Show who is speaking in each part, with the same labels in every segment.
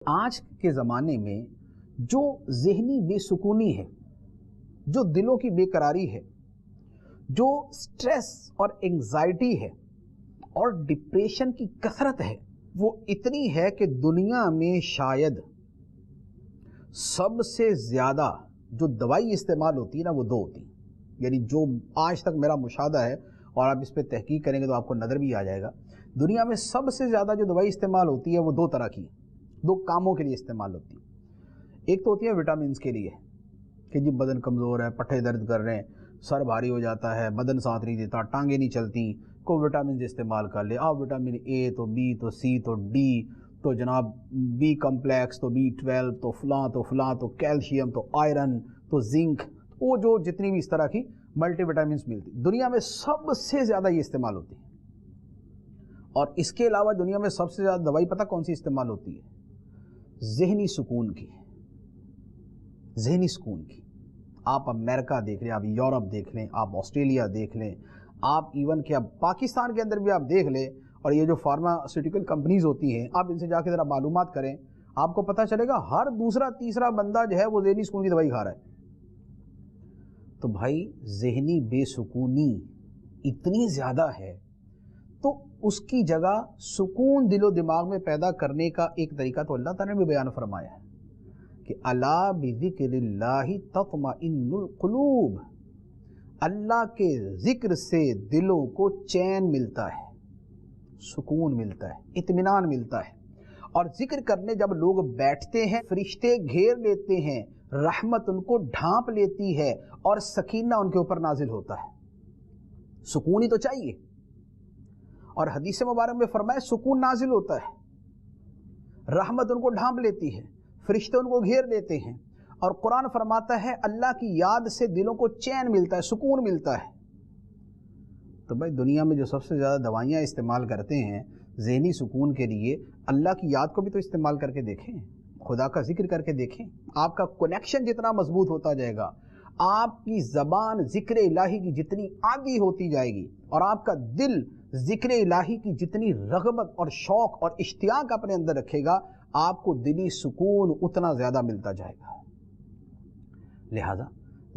Speaker 1: آج کے زمانے میں جو ذہنی بے سکونی ہے، جو دلوں کی بے قراری ہے، جو سٹریس اور انگزائٹی ہے اور ڈپریشن کی کثرت ہے، وہ اتنی ہے کہ دنیا میں شاید سب سے زیادہ جو دوائی استعمال ہوتی ہے نا، وہ دو ہوتی ہیں. یعنی جو آج تک میرا مشاہدہ ہے، اور آپ اس پہ تحقیق کریں گے تو آپ کو نظر بھی آ جائے گا، دنیا میں سب سے زیادہ جو دوائی استعمال ہوتی ہے وہ دو طرح کی، دو کاموں کے لیے استعمال ہوتی ہے. ایک تو ہوتی ہے وٹامنس کے لیے کہ جی بدن کمزور ہے، پٹھے درد کر رہے ہیں، سر بھاری ہو جاتا ہے، بدن ساتھ نہیں دیتا، ٹانگیں نہیں چلتی، کوئی وٹامنز استعمال کر لے. آپ وٹامن اے تو بی تو سی تو ڈی تو جناب بی کمپلیکس تو B12 تو فلاں تو کیلشیم تو آئرن تو زنک، وہ جو جتنی بھی اس طرح کی ملٹی وٹامنس ملتی دنیا میں سب سے زیادہ یہ استعمال ہوتی ہے. اور اس کے علاوہ دنیا میں سب سے زیادہ دوائی پتہ کون سی استعمال ہوتی ہے؟ ذہنی سکون کی. ذہنی سکون کی. آپ امریکہ دیکھ لیں، آپ یورپ دیکھ لیں، آپ آسٹریلیا دیکھ لیں، آپ ایون کہ اب پاکستان کے اندر بھی آپ دیکھ لیں، اور یہ جو فارماسیوٹیکل کمپنیز ہوتی ہیں، آپ ان سے جا کے ذرا معلومات کریں، آپ کو پتہ چلے گا ہر دوسرا تیسرا بندہ جو ہے وہ ذہنی سکون کی دوائی کھا رہا ہے. تو بھائی ذہنی بے سکونی اتنی زیادہ ہے، تو اس کی جگہ سکون دل و دماغ میں پیدا کرنے کا ایک طریقہ تو اللہ تعالیٰ نے بھی بیان فرمایا ہے کہ الا بذکر اللہ تطمئن القلوب. اللہ کے ذکر سے دلوں کو چین ملتا ہے، سکون ملتا ہے، اطمینان ملتا ہے. اور ذکر کرنے جب لوگ بیٹھتے ہیں، فرشتے گھیر لیتے ہیں، رحمت ان کو ڈھانپ لیتی ہے اور سکینہ ان کے اوپر نازل ہوتا ہے. سکون ہی تو چاہیے. اور حدیث مبارک میں فرمایا سکون نازل ہوتا ہے، رحمت ان کو ڈھانپ لیتی ہے، فرشتے ان کو گھیر لیتے ہیں، اور قرآن فرماتا ہے اللہ کی یاد سے دلوں کو چین ملتا ہے، سکون ملتا ہے. تو بھائی دنیا میں جو سب سے زیادہ دوائیاں استعمال کرتے ہیں ذہنی سکون کے لیے، اللہ کی یاد کو بھی تو استعمال کر کے دیکھیں، خدا کا ذکر کر کے دیکھیں. آپ کا کنیکشن جتنا مضبوط ہوتا جائے گا، آپ کی زبان ذکر الہی کی جتنی عادی ہوتی جائے گی، اور آپ کا دل ذکر الہی کی جتنی رغبت اور شوق اور اشتیاق اپنے اندر رکھے گا، آپ کو دلی سکون اتنا زیادہ ملتا جائے گا. لہذا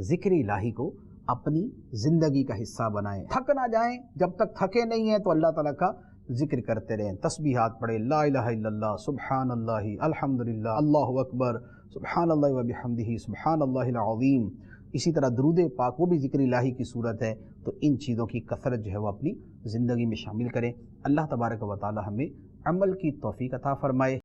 Speaker 1: ذکر الہی کو اپنی زندگی کا حصہ بنائیں. تھک نہ جائیں، جب تک تھکے نہیں ہیں تو اللہ تعالیٰ کا ذکر کرتے رہیں، تسبیحات پڑھیں، لا الہ الا اللہ، سبحان اللہ، الحمدللہ، اللہ اکبر، سبحان اللہ و بحمدہ، سبحان اللہ العظیم. اسی طرح درود پاک وہ بھی ذکر الہی کی صورت ہے. تو ان چیزوں کی کثرت جو ہے وہ اپنی زندگی میں شامل کریں. اللہ تبارک و تعالی ہمیں عمل کی توفیق عطا فرمائے.